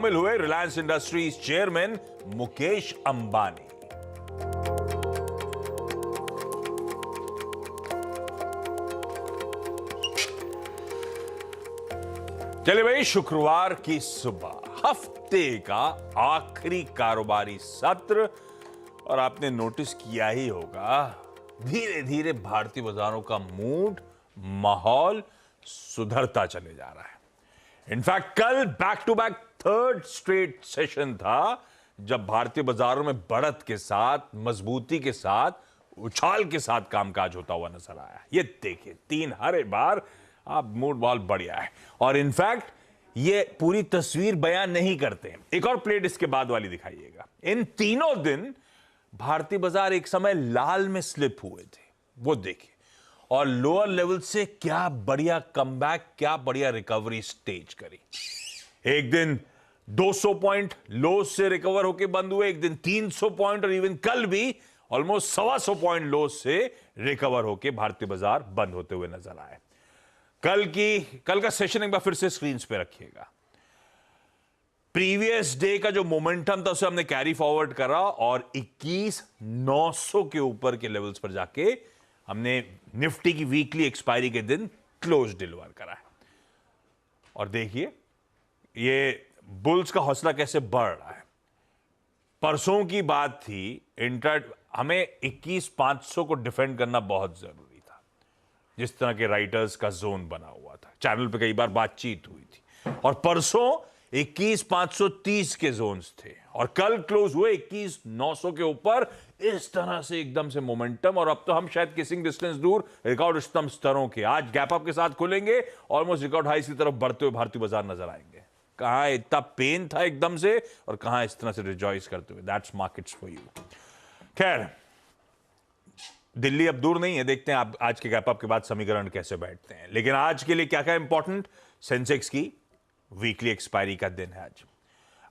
शामिल हुए Reliance industries chairman Mukesh Ambani. चलिए भाई, शुक्रवार की सुबह हफ्ते का आखिरी कारोबारी सत्र, और आपने नोटिस किया ही होगा धीरे धीरे भारतीय बाजारों का मूड, माहौल सुधरता चले जा रहा है। इनफैक्ट कल back to back third straight session था जब भारतीय बाजारों में बढ़त के साथ, मजबूती के साथ, उछाल के साथ कामकाज होता हुआ नजर आया। ये देखिए, 3 हरे बार आप मूड बहुत बढ़िया है। और इनफैक्ट ये पूरी तस्वीर बयान नहीं करते। एक और प्लेट इसके बाद वाली दिखाइएगा। इन तीनों दिन भारतीय बाजार एक समय लाल में स्लिप हुए थे, वो देखिए, और लोअर लेवल से क्या बढ़िया कमबैक, क्या बढ़िया रिकवरी स्टेज करी। एक दिन 200 पॉइंट लो से रिकवर होकर बंद हुए, एक दिन 300 पॉइंट, और इवन कल भी ऑलमोस्ट 125 पॉइंट लो से रिकवर होकर भारतीय बाजार बंद होते हुए नजर आए। कल का सेशन एक बार फिर से स्क्रीन पे रखिएगा। प्रीवियस डे का जो मोमेंटम था उसे हमने कैरी फॉरवर्ड करा और 21,900 के ऊपर के लेवल्स पर जाके हमने निफ्टी की वीकली एक्सपायरी के दिन क्लोज डिलीवर करा है। और देखिए ये बुल्स का हौसला कैसे बढ़ रहा है। परसों की बात थी, हमें 21,500 को डिफेंड करना बहुत जरूरी था, जिस तरह के राइटर्स का जोन बना हुआ था। चैनल पे कई बार बातचीत हुई थी, और परसों 21,530 के जोन्स थे, और कल क्लोज हुए 21,900 के ऊपर। इस तरह से एकदम से मोमेंटम, और अब तो हम शायद किसिंग डिस्टेंस दूर रिकॉर्ड स्तरों के आज गैप अप के साथ खुलेंगे, ऑलमोस्ट रिकॉर्ड हाइस की तरफ बढ़ते हुए भारतीय बाजार नजर आएंगे। कहां इतना पेन था एकदम से, और कहां इस तरह से रिजॉइस करते हुए। That's markets for you. खैर, दिल्ली अब दूर नहीं है, देखते हैं आप आज के गैप अप के बाद समीकरण कैसे बैठते हैं। लेकिन आज के लिए क्या क्या इंपॉर्टेंट, सेंसेक्स की वीकली एक्सपायरी का दिन है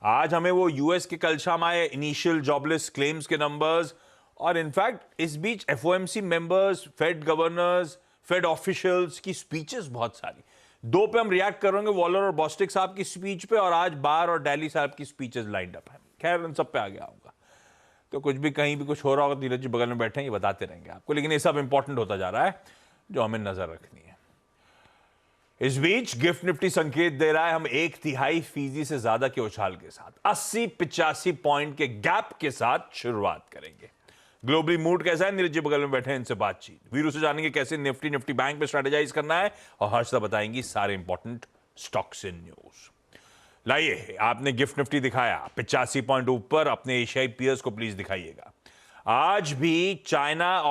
आज हमें वो यूएस के कल शाम आए इनिशियल जॉबलेस क्लेम्स के नंबर्स, और इनफैक्ट इस बीच FOMC members, fed governors, fed officials की स्पीचेस बहुत सारी। 2 पे हम रिएक्ट करेंगे, वॉलर और बॉस्टिक साहब की स्पीच पे, और आज बार और डैली साहब की स्पीचेस लाइंड अप है। खैर, उन सब पे आगे आऊंगा। तो कुछ भी कहीं भी कुछ हो रहा होगा, नीरज जी बगल में बैठे हैं, ये बताते रहेंगे आपको। लेकिन ये सब इंपॉर्टेंट होता जा रहा है जो हमें नजर रखनी है। इस बीच गिफ्ट निफ्टी संकेत दे रहा है हम 1/3% से ज्यादा के उछाल के साथ 80-85 पॉइंट के गैप के साथ शुरुआत करेंगे। ग्लोबली मूड कैसा है, नीरज जी बगल में बैठे हैं, इनसे बातचीत। वीरू से जानेंगे कैसे निफ्टी बैंक पे स्ट्रेटेजाइज करना है, और हर्षदा बताएंगी सारे इंपॉर्टेंट स्टॉक्स इन न्यूज। लाइए, आपने गिफ्ट निफ्टी दिखाया 85 पॉइंट ऊपर, अपने एशियाई पीयर्स को प्लीज दिखाइएगा। आज भी चाइना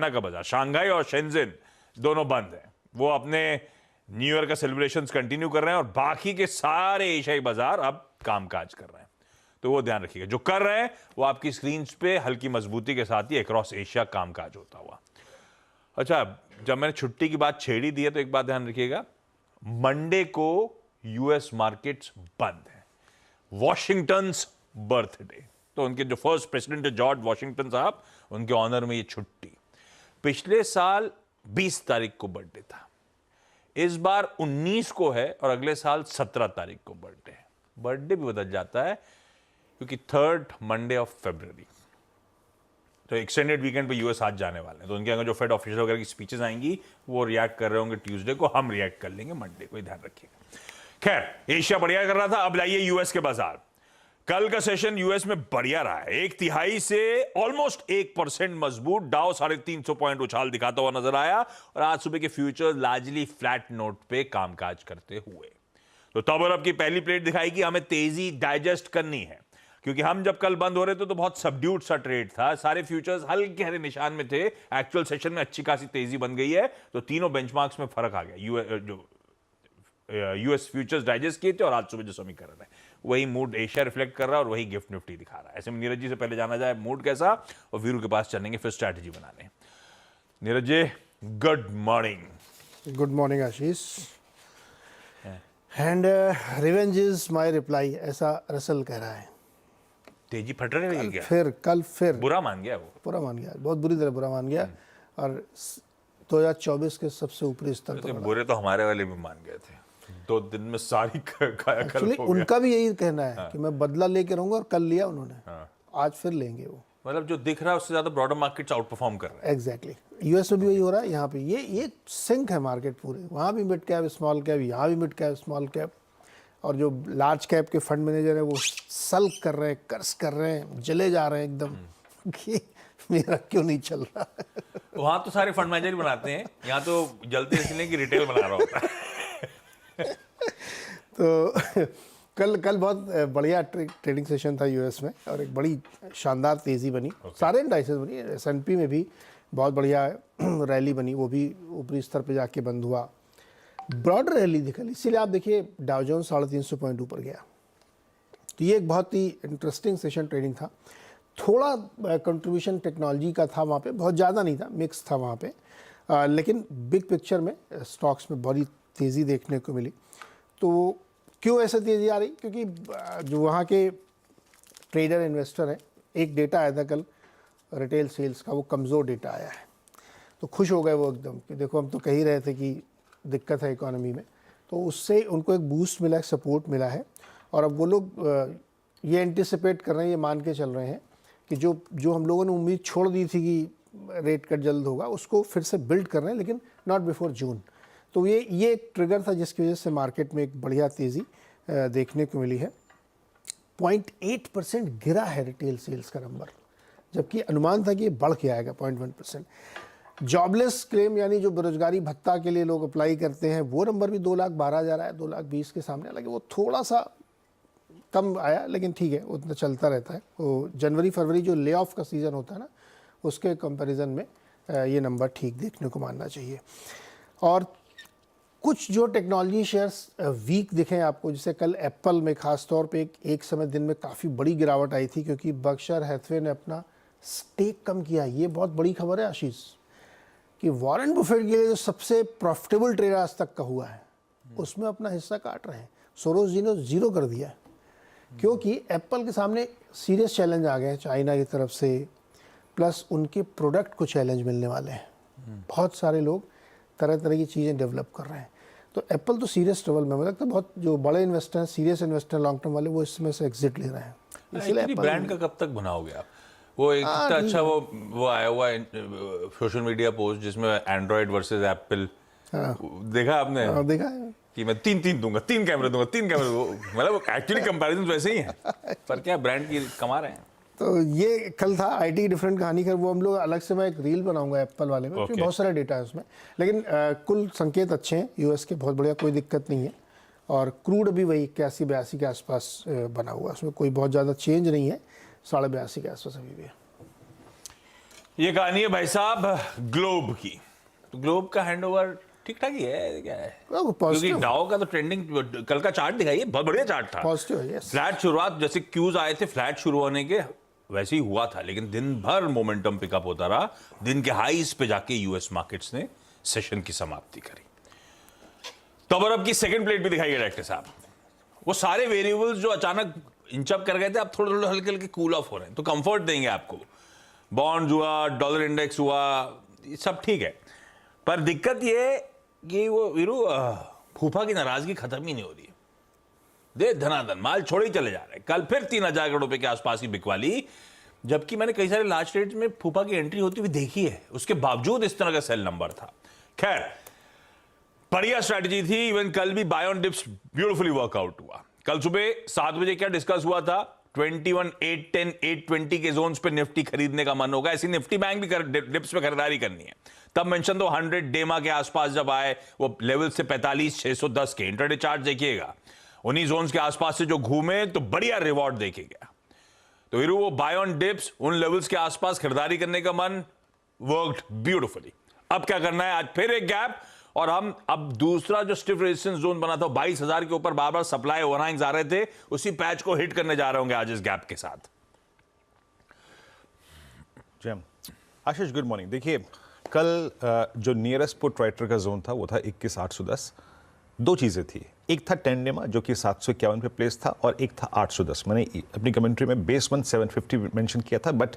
का बाजार, शांघाई और शेंजन दोनों बंद हैं। वो अपने न्यू ईयर का सेलिब्रेशंस कंटिन्यू कर रहे हैं, और बाकी के सारे एशियाई बाजार अब कामकाज कर रहे हैं। तो वो ध्यान रखिएगा, जो कर रहे हैं वो आपकी स्क्रीन पे हल्की मजबूती के साथ ही अक्रॉस एशिया कामकाज होता हुआ। अच्छा, जब मैंने छुट्टी की बात छेड़ी दी है तो एक बात ध्यान रखिएगा, मंडे को यूएस मार्केट्स बंद है, वॉशिंगटन्स बर्थडे। तो उनके जो फर्स्ट प्रेसिडेंट है जॉर्ज वॉशिंगटन साहब, उनके ऑनर में ये छुट्टी। पिछले साल 20 तारीख को बर्थडे था, इस बार 19 को है, और अगले साल 17 तारीख को बर्थडे है। बर्थडे भी बदल जाता है क्योंकि 3rd मंडे ऑफ फरवरी, तो एक्सटेंडेड वीकेंड पे यूएस आज जाने वाले हैं। तो उनके अगर जो फेड ऑफिशियल वगैरह की स्पीचेस आएंगी वो रिएक्ट कर रहे होंगे ट्यूसडे को, हम रिएक्ट कर लेंगे मंडे को, ध्यान रखिएगा। खैर, एशिया बढ़िया कर रहा था, अब लाइए यूएस के बाजार। कल का सेशन यूएस में बढ़िया रहा है, 1/3 से ऑलमोस्ट 1% मजबूत। डाउ 350 पॉइंट उछाल दिखाता हुआ नजर आया, और आज सुबह के फ्यूचर्स लार्जली फ्लैट नोट पे कामकाज करते हुए। तो तब और अब की पहली प्लेट दिखाई कि हमें तेजी डाइजेस्ट करनी है, क्योंकि हम जब कल बंद हो रहे थे तो बहुत सबड्यूड सा ट्रेड था, सारे फ्यूचर्स हल्के हरे निशान में थे। एक्चुअल सेशन में अच्छी खासी तेजी बन गई है, तो तीनों बेंचमार्क्स में फर्क आ गया। यूएस फ्यूचर्स डाइजेस्ट किए थे, और आज सुबह जो समीकरण है वही मूड एशिया रिफ्लेक्ट कर रहा है, और वही गिफ्ट निफ्टी दिखा रहा है। ऐसे में नीरज जी से पहले जाना जाए मूड कैसा, और वीरू के पास चलेंगे फिर स्ट्रैटेजी बनाने। Neeraj ji, good morning. Good morning Ashish. And revenge is my reply, ऐसा रसल कह रहा है। तेजी फट रही है क्या? कल फिर बुरा मान गया, वो बुरा मान गया, बहुत बुरी तरह बुरा मान गया, और 2024 के सबसे ऊपरी स्तर पर। बुरे तो हमारे वाले भी मान गए थे। 2 दिन में सारी कायाकल्प एक्चुअली हो गया। उनका भी यही कहना है कि मैं बदला लेके रहूंगा, और कल लिया उन्होंने, आज फिर लेंगे वो। मतलब जो दिख रहा है उससे ज्यादा ब्रॉडर मार्केट्स आउट परफॉर्म कर रहे हैं। एग्जैक्टली यूएस में भी वही हो रहा है, यहाँ पे ये सिंक है मार्केट पूरे, वहाँ भी मिड कैप स्मॉल कैप, यहाँ भी मिड कैप स्मॉल कैप, और जो लार्ज कैप के फंड मैनेजर है वो सल्क कर रहे हैं, कर्ज कर रहे हैं, जले जा रहे हैं एकदम कि मेरा क्यों नहीं चल रहा। वहां तो सारे फंड मैनेजर ही बनाते हैं, यहाँ तो जलते इसलिए कि रिटेल बना रहा होता है। तो कल बहुत बढ़िया ट्रेडिंग सेशन था यूएस में, और एक बड़ी शानदार तेज़ी बनी। सारे इंडाइसेस बनी, S&P में भी बहुत बढ़िया रैली बनी, वो भी ऊपरी स्तर पे जाके बंद हुआ, ब्रॉड रैली दिखा। इसीलिए आप देखिए डाउ जोन्स 350 पॉइंट ऊपर गया। तो ये एक बहुत ही इंटरेस्टिंग सेशन ट्रेडिंग था। थोड़ा कंट्रीब्यूशन टेक्नोलॉजी का था वहाँ पे, बहुत ज़्यादा नहीं था, मिक्स था वहाँ पे, लेकिन बिग पिक्चर में स्टॉक्स में बड़ी तेज़ी देखने को मिली। तो क्यों ऐसे तेज़ी आ रही? क्योंकि जो वहाँ के ट्रेडर इन्वेस्टर हैं, एक डेटा आया था कल रिटेल सेल्स का, वो कमज़ोर डेटा आया है, तो खुश हो गए वो एकदम कि देखो हम तो कह ही रहे थे कि दिक्कत है इकोनॉमी में। तो उससे उनको एक बूस्ट मिला है, सपोर्ट मिला है, और अब वो लोग ये एंटिसिपेट कर रहे हैं, ये मान के चल रहे हैं कि जो हम लोगों ने उम्मीद छोड़ दी थी कि रेट कट जल्द होगा, उसको फिर से बिल्ड कर रहे हैं, लेकिन नॉट बिफोर जून। तो ये एक ट्रिगर था जिसकी वजह से मार्केट में एक बढ़िया तेज़ी देखने को मिली है। 0.8% गिरा है रिटेल सेल्स का नंबर, जबकि अनुमान था कि ये बढ़ के आएगा 0.1%। जॉबलेस क्लेम यानी जो बेरोजगारी भत्ता के लिए लोग अप्लाई करते हैं, वो नंबर भी 2,12,000 आया, 2,20,000 के सामने, हालांकि वो थोड़ा सा कम आया, लेकिन ठीक है, उतना चलता रहता है। वो जनवरी फरवरी जो ले ऑफ का सीज़न होता है ना, उसके कंपैरिजन में ये नंबर ठीक देखने को मानना चाहिए। और कुछ जो टेक्नोलॉजी शेयर्स वीक दिखे आपको, जैसे कल एप्पल में खास तौर पे एक समय दिन में काफ़ी बड़ी गिरावट आई थी, क्योंकि बर्कशायर हैथवे ने अपना स्टेक कम किया। ये बहुत बड़ी खबर है आशीष, कि वॉरेन बफेट के लिए जो सबसे प्रॉफिटेबल ट्रेड आज तक का हुआ है, उसमें अपना हिस्सा काट रहे हैं। सोरोस जी ने 0 कर दिया है, क्योंकि एप्पल के सामने सीरियस चैलेंज आ गए हैं चाइना की तरफ से, प्लस उनके प्रोडक्ट को चैलेंज मिलने वाले हैं। बहुत सारे लोग तरह तरह की चीज़ें डेवलप कर रहे हैं, तो एप्पल तो सीरियस ट्रबल में, मुझे लगता है बहुत जो बड़े इन्वेस्टर हैं, सीरियस इन्वेस्टर लॉन्ग टर्म वाले, वो इसमें से एग्जिट ले रहे हैं। इसलिए ब्रांड का कब तक बनाओगे आप? वो एक कितना अच्छा वो आया हुआ है सोशल मीडिया पोस्ट जिसमें एंड्रॉइड वर्सेस एप्पल, देखा आपने? देखा है कि मैं 3 दूंगा, 3 कैमरे दूंगा, 3 कैमरे, मतलब एक्चुअली कंपैरिजन वैसे ही है, पर क्या ब्रांड की कमा रहे हैं। तो ये कल था आईटी डिफरेंट कहानी का, वो हम लोग अलग से, मैं एक रील बनाऊंगा एप्पल वाले में, क्योंकि बहुत सारा डेटा है उसमें, लेकिन कुल संकेत अच्छे हैं यूएस के, बहुत बढ़िया, कोई दिक्कत नहीं है। और क्रूड भी वही 81-82 के आसपास बना हुआ है, उसमें कोई बहुत ज़्यादा चेंज नहीं है, 82.5 के आसपास अभी भी है। ये कहानी है भाई साहब ग्लोब की। तो ग्लोब का हैंडओवर ठीक ठाक ही है, क्या है, क्योंकि डाउ का तो ट्रेंडिंग, कल का चार्ट दिखाइए, बहुत बढ़िया चार्ट था, पॉजिटिव है। फ्लैट शुरुआत, जैसे क्यूज आए थे फ्लैट शुरू होने के, वैसे ही हुआ था, लेकिन दिन भर मोमेंटम पिकअप होता रहा, दिन के हाईज पे जाके यूएस मार्केट्स ने सेशन की समाप्ति करी। तो अब की सेकंड प्लेट भी दिखाइए डायरेक्टर साहब। वो सारे वेरिएबल्स जो अचानक इंचअप कर गए थे, अब थोड़े थोड़े हल्के हल्के कूल ऑफ हो रहे हैं, तो कंफर्ट देंगे आपको। बॉन्ड हुआ, डॉलर इंडेक्स हुआ, ये सब ठीक है, पर दिक्कत ये कि वो वीरू फूफा की नाराजगी खत्म ही नहीं हो रही है। दे धनाधन माल छोड़े ही चले जा रहे हैं। कल फिर 3,000 करोड़ रुपए के आसपास की बिकवाली, जबकि मैंने कई सारे लार्ज ट्रेड्स में फूफा की एंट्री होती हुई देखी है, उसके बावजूद इस तरह का सेल नंबर था। खैर बढ़िया स्ट्रैटेजी थी। इवन कल भी buy on dips beautifully work out हुआ। कल सुबह 7 बजे क्या डिस्कस हुआ था, 21,810, 820 के जोन्स पे निफ्टी खरीदने का मन होगा, ऐसी निफ्टी बैंक भी डिप्स पे खरीदारी करनी है। तब मेंशन तो 100 डेमा के आसपास जब आए, वो लेवल से 45,610 के इंट्राडे चार्ट देखिएगा, उन्हीं जोन्स के आसपास से जो घूमे तो बढ़िया रिवॉर्ड देखे गया। तो हीरो वो बाय ऑन डिप्स, उन लेवल्स के आसपास खरीदारी करने का मन, वर्कड ब्यूटीफुली। अब क्या करना है, आज फिर एक गैप, और हम अब दूसरा जो स्टिफ रेजिस्टेंस जोन बना था 22,000 के ऊपर बार बार सप्लाई ओवरहैंग्स आ रहे थे, उसी पैच को हिट करने जा रहे होंगे आज इस गैप के साथ। जैम आशीष, गुड मॉर्निंग। देखिए कल जो नियरेस्ट पुट राइटर का जोन था वो था 21,810। दो चीज़ें थी, एक था टेंडेमा जो कि 751 पे प्लेस था, और एक था 810। मैंने अपनी कमेंट्री में बेस 750 मेंशन किया था, बट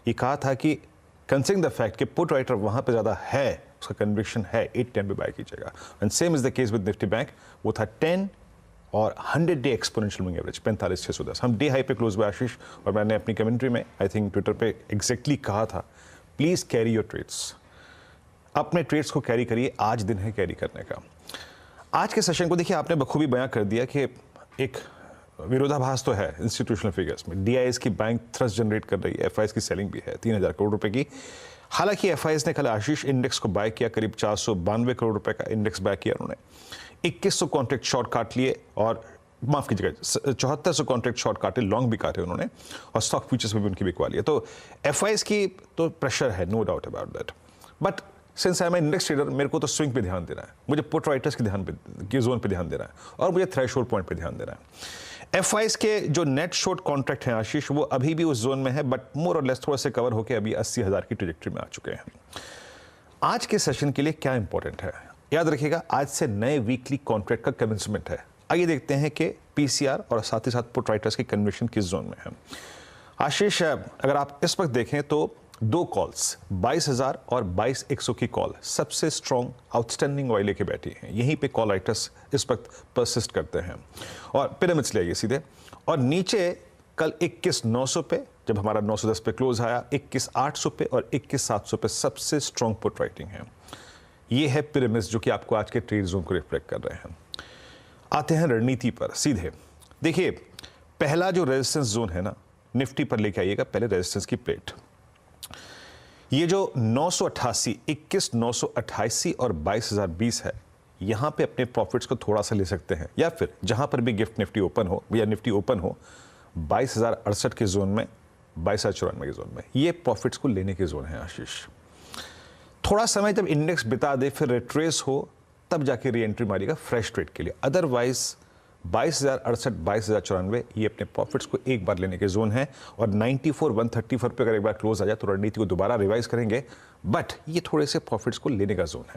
ये कहा था कि कंसिडरिंग द फैक्ट कि पुट राइटर वहाँ पे ज़्यादा है, उसका कन्विक्शन है 810 पे बाय कीजिएगा। And same is the case with Nifty bank, वो था 10 और 100 डे एक्सपोनेंशियल मूविंग एवरेज 45,610। हम डे हाई पे क्लोज हुए आशीष, और मैंने अपनी कमेंट्री में आई थिंक ट्विटर पे एग्जैक्टली कहा था, प्लीज कैरी योर ट्रेड्स, अपने ट्रेड्स को कैरी करिए, आज दिन है कैरी करने का। आज के सेशन को देखिए, आपने बखूबी बयां कर दिया कि एक विरोधाभास तो है इंस्टीट्यूशनल फिगर्स में। डीआईएस की बैंक थ्रस्ट जनरेट कर रही है, एफआईएस की सेलिंग भी है 3,000 करोड़ रुपए की। हालांकि एफआईएस ने कल आशीष इंडेक्स को बाय किया, करीब 492 करोड़ रुपए का इंडेक्स बाय किया उन्होंने। 2100 कॉन्ट्रैक्ट शॉर्ट काट लिए, और माफ कीजिएगा 7400 कॉन्ट्रैक्ट शॉर्ट काटे, लॉन्ग भी काटे उन्होंने, और स्टॉक फ्यूचर्स में भी उनकी बिकवा लिया। तो एफआईएस की तो प्रेशर है, no doubt about that. But since I am index trader, मेरे को तो स्विंग पे ध्यान देना है, मुझे पुट राइटर्स की जोन पे ध्यान देना है, और मुझे थ्रेशोल्ड पॉइंट पे ध्यान देना है। एफआईएस के जो नेट शॉर्ट कॉन्ट्रैक्ट हैं आशीष, वो अभी भी उस जोन में है, बट मोर और लेस थोड़ा से कवर होकर अभी 80,000 की ट्रेजेक्ट्री में आ चुके हैं। आज के सेशन के लिए क्या इंपॉर्टेंट है, याद रखिएगा, आज से नए वीकली कॉन्ट्रैक्ट का कमेंसमेंट है। आइए देखते हैं कि पीसीआर और साथ ही साथ पुट राइटर्स की कन्विक्शन किस जोन में है। आशीष, अगर आप इस वक्त देखें तो दो कॉल्स 22,000 और 22,100 की कॉल सबसे स्ट्रॉन्ग आउटस्टैंडिंग ऑयल लेके बैठी हैं। यहीं पे कॉल राइटर्स इस वक्त परसिस्ट करते हैं, और पिरामिड्स ले आइए सीधे, और नीचे कल 21,900 पे, जब हमारा 910 पे क्लोज आया, 21,800 पे और 21,700 पे सबसे स्ट्रॉन्ग पुट राइटिंग है। ये है पिरामिड्स जो कि आपको आज के ट्रेड जोन को रिफ्लेक्ट कर रहे हैं। आते हैं रणनीति पर सीधे। देखिए, पहला जो रेजिस्टेंस जोन है ना, निफ्टी पर लेके आइएगा पहले रेजिस्टेंस की प्लेट। ये जो 988, 21,988 और 22,020 है, यहां पे अपने प्रॉफिट्स को थोड़ा सा ले सकते हैं, या फिर जहां पर भी गिफ्ट निफ्टी ओपन हो या निफ्टी ओपन हो 22,068 के जोन में, 22,094 के जोन में, ये प्रॉफिट्स को लेने के जोन है आशीष। थोड़ा समय जब इंडेक्स बिता दे, फिर रिट्रेस हो, तब जाके री एंट्री मारिएगा फ्रेश ट्रेड के लिए। अदरवाइज 22,068, 22,094 ये अपने प्रॉफिट्स को एक बार लेने के जोन है, और 94,134 पे अगर एक बार क्लोज आ जाए तो रणनीति को दोबारा रिवाइज करेंगे, बट ये थोड़े से प्रॉफिट्स को लेने का जोन है।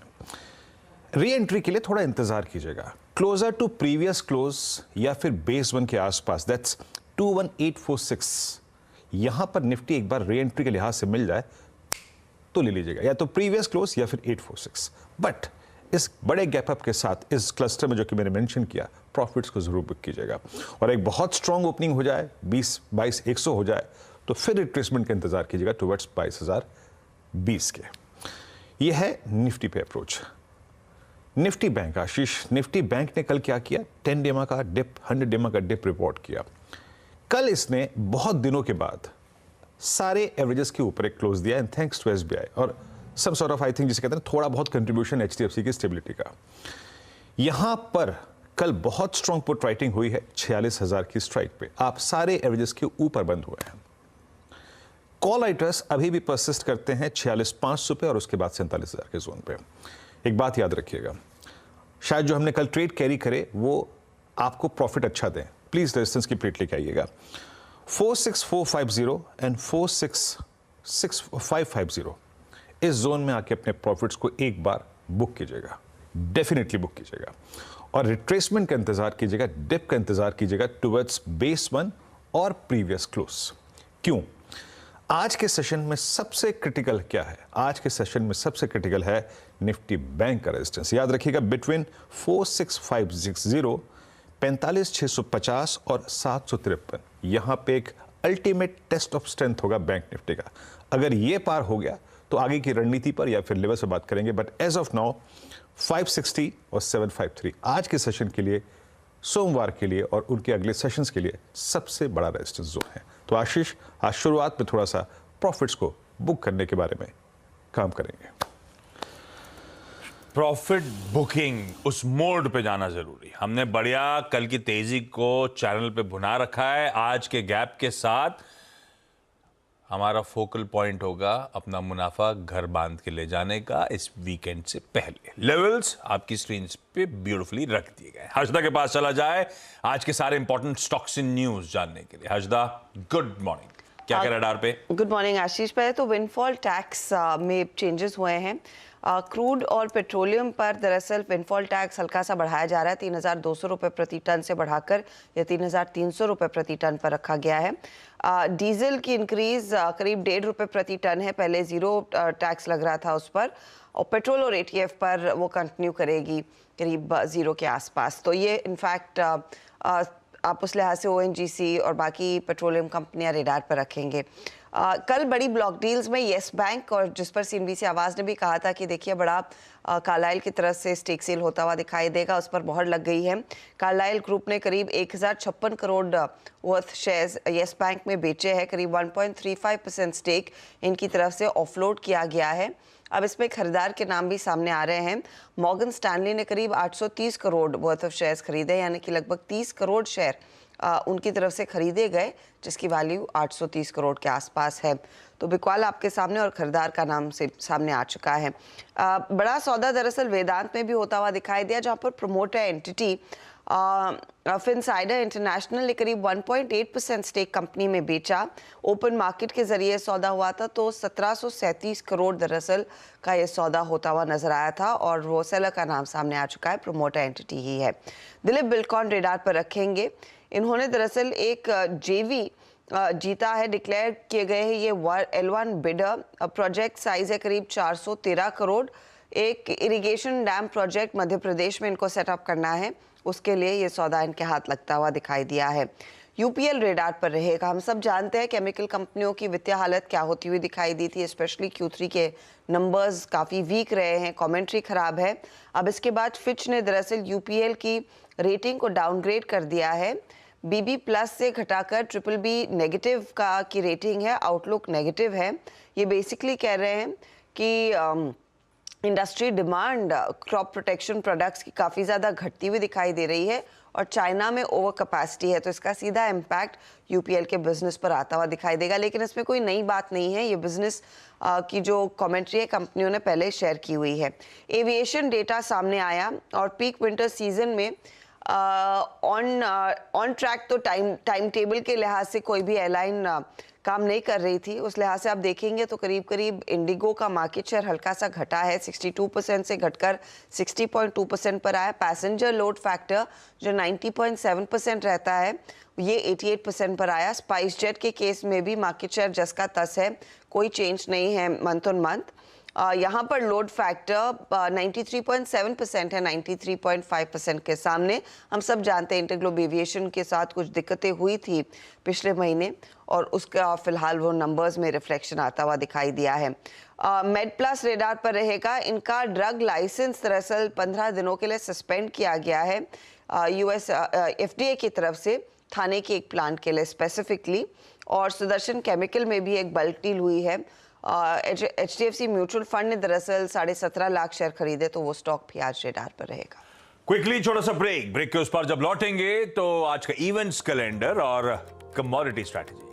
री एंट्री के लिए थोड़ा इंतजार कीजिएगा, क्लोजर टू प्रीवियस क्लोज या फिर बेस वन के आसपास, दैट्स 21,846, यहां पर निफ्टी एक बार री एंट्री के लिहाज से मिल जाए तो ले लीजिएगा, या तो प्रीवियस क्लोज या फिर 846। बट इस बड़े गैप अप के साथ इस क्लस्टर में जो कि मैंने मेंशन किया, प्रॉफिट्स को जरूर बुक कीजिएगा, और एक बहुत स्ट्रांग ओपनिंग हो जाए, 22,100 हो जाए, तो फिर रिट्रेसमेंट का इंतजार कीजिएगा टुवर्ड्स 22,020 के। यह है निफ्टी पे अप्रोच। निफ्टी बैंक आशीष, निफ्टी बैंक ने कल क्या किया, 10 डेमा का डिप, 100 डेमा का डिप रिपोर्ट किया। कल इसने बहुत दिनों के बाद सारे एवरेजेस के ऊपर एक क्लोज दिया, एंड थैंक्स टू एसबीआई और some sort of, I think जिसे कहते हैं थोड़ा बहुत कंट्रीब्यूशन एचडीएफसी की स्टेबिलिटी का। यहां पर कल बहुत स्ट्रांग पुट राइटिंग हुई है 46,000 की स्ट्राइक पे, आप सारे एवरेजेस के ऊपर बंद हुए हैं। कॉल राइटर्स अभी भी परसिस्ट करते हैं 46,500 पे और उसके बाद 47,000 के जोन पे। एक बात याद रखिएगा, शायद जो हमने कल ट्रेड कैरी करे वो आपको प्रॉफिट अच्छा दें, प्लीज रेजिस्टेंस की प्लेट लेके आइएगा। 46450 एंड 466,550, इस जोन में आके अपने प्रॉफिट्स को एक बार बुक कीजिएगा, डेफिनेटली बुक कीजिएगा, और रिट्रेसमेंट का इंतजार कीजिएगा, डिप का इंतजार कीजिएगा टुवर्ड्स बेस वन और प्रीवियस क्लोज। क्यों? आज के सेशन में सबसे क्रिटिकल क्या है? आज के सेशन में सबसे क्रिटिकल है निफ्टी बैंक का रेजिस्टेंस। याद रखिएगा, बिटवीन 46560, 45,650 और 753, यहां पे एक अल्टीमेट टेस्ट ऑफ स्ट्रेंथ होगा बैंक निफ्टी का। अगर ये पार हो गया तो आगे की रणनीति पर या फिर लेवल से बात करेंगे, बट एज ऑफ नाउ 560 और 753 आज के सेशन के लिए, सोमवार के लिए और उनके अगले सेशंस के लिए सबसे बड़ा रेजिस्टेंस जोन है। तो आशीष, आज शुरुआत में थोड़ा सा प्रॉफिट्स को बुक करने के बारे में काम करेंगे। प्रॉफिट बुकिंग, उस मोड पे जाना जरूरी। हमने बढ़िया कल की तेजी को चैनल पे भुना रखा है। आज के गैप के साथ हमारा फोकल पॉइंट होगा अपना मुनाफा घर बांध के ले जाने का इस वीकेंड से पहले। लेवल्स आपकी स्क्रीन पे ब्यूटीफुली रख दिए गए। हर्षदा के पास चला जाए आज के सारे इंपॉर्टेंट स्टॉक्स इन न्यूज जानने के लिए। हर्षदा, गुड मॉर्निंग, क्या कह रडार पे? गुड मॉर्निंग आशीष। पहले तो विंडफॉल टैक्स में चेंजेस हुए हैं। क्रूड और पेट्रोलियम पर दरअसल विंडफॉल टैक्स हल्का सा बढ़ाया जा रहा है, 3,200 रुपये प्रति टन से बढ़ाकर या 3,300 रुपये प्रति टन पर रखा गया है। डीजल की इंक्रीज करीब 1.5 रुपये प्रति टन है, पहले ज़ीरो टैक्स लग रहा था उस पर, और पेट्रोल और एटीएफ पर वो कंटिन्यू करेगी करीब ज़ीरो के आसपास। तो ये इनफैक्ट आप उस लिहाज से ओएनजीसी और बाकी पेट्रोलियम कंपनियां रेडार पर रखेंगे। कल बड़ी ब्लॉक डील्स में येस बैंक, और जिस पर सीएनबीसी आवाज़ ने भी कहा था कि देखिए बड़ा कार्लाइल की तरफ से स्टेक सेल होता हुआ दिखाई देगा, उस पर मोहर लग गई है। कार्लाइल ग्रुप ने करीब 1056 crore worth shares yes bank में बेचे हैं, करीब 1.35% स्टेक इनकी तरफ से ऑफलोड किया गया है। अब इसमें खरीदार के नाम भी सामने आ रहे हैं। मॉर्गन स्टैनली ने करीब 830 करोड़ वर्थ ऑफ शेयर्स खरीदे, यानी कि लगभग 30 करोड़ शेयर उनकी तरफ से खरीदे गए, जिसकी वैल्यू 830 करोड़ के आसपास है। तो बिकवाल आपके सामने और खरीदार का नाम से सामने आ चुका है। बड़ा सौदा दरअसल वेदांत में भी होता हुआ दिखाई दिया, जहां पर प्रमोटर एंटिटी फिनसाइडर इंटरनेशनल ने करीब 1.8% स्टेक कंपनी में बेचा। ओपन मार्केट के जरिए सौदा हुआ था, तो 1737 करोड़ दरअसल का ये सौदा होता हुआ नजर आया था, और वो सेलर का नाम सामने आ चुका है, प्रमोटर एंटिटी ही है। दिलीप बिल्डकॉन रेडार पर रखेंगे। इन्होंने दरअसल एक जेवी जीता है, डिक्लेयर किए गए हैं ये L1 बिडर। प्रोजेक्ट साइज है करीब 413 करोड़। एक irrigation dam project Madhya Pradesh में इनको सेटअप करना है, उसके लिए ये सौदा इनके हाथ लगता हुआ दिखाई दिया है। यूपीएल रेडार पर रहेगा। हम सब जानते हैं केमिकल कंपनियों की वित्तीय हालत क्या होती हुई दिखाई दी थी, स्पेशली Q3 के नंबर्स काफ़ी वीक रहे हैं, कमेंट्री खराब है। अब इसके बाद फिच ने दरअसल यूपीएल की रेटिंग को डाउनग्रेड कर दिया है, BB+ से घटाकर BBB नेगेटिव का की रेटिंग है, आउटलुक नेगेटिव है। ये बेसिकली कह रहे हैं कि industry demand crop protection products की काफ़ी ज़्यादा घटती हुई दिखाई दे रही है, और चाइना में ओवर कैपेसिटी है, तो इसका सीधा इम्पैक्ट यूपीएल के बिजनेस पर आता हुआ दिखाई देगा। लेकिन इसमें कोई नई बात नहीं है, ये बिजनेस की जो कमेंट्री है कंपनियों ने पहले शेयर की हुई है। एविएशन डेटा सामने आया, और पीक विंटर सीजन में ऑन ट्रैक तो टाइम टेबल के लिहाज से कोई भी एयरलाइन काम नहीं कर रही थी, उस लिहाज से आप देखेंगे तो करीब करीब इंडिगो का मार्केट शेयर हल्का सा घटा है, 62% से घटकर 60.2% पर आया। पैसेंजर लोड फैक्टर जो 90.7% रहता है, ये 88% पर आया। स्पाइस जेट के केस में भी मार्केट शेयर जस का तस है, कोई चेंज नहीं है मंथ ऑन मंथ। यहाँ पर लोड फैक्टर 93.7% है 93.5% के सामने। हम सब जानते हैं इंटरग्लोब एविएशन के साथ कुछ दिक्कतें हुई थी पिछले महीने, और उसका फिलहाल वो नंबर्स में रिफ्लेक्शन आता हुआ दिखाई दिया है। मेडप्लस रेडार पर रहेगा। इनका ड्रग लाइसेंस दरअसल 15 दिनों के लिए सस्पेंड किया गया है US FDA की तरफ से, थाने के एक प्लांट के लिए स्पेसिफिकली। और सुदर्शन केमिकल में भी एक बल्क डील हुई है। HDFC म्यूचुअल फंड ने दरअसल 17.5 लाख शेयर खरीदे, तो वो स्टॉक भी आज रेडार पर रहेगा। क्विकली छोटा सा ब्रेक के उस पर जब लौटेंगे तो आज का इवेंट्स कैलेंडर और कमोडिटी स्ट्रैटेजी।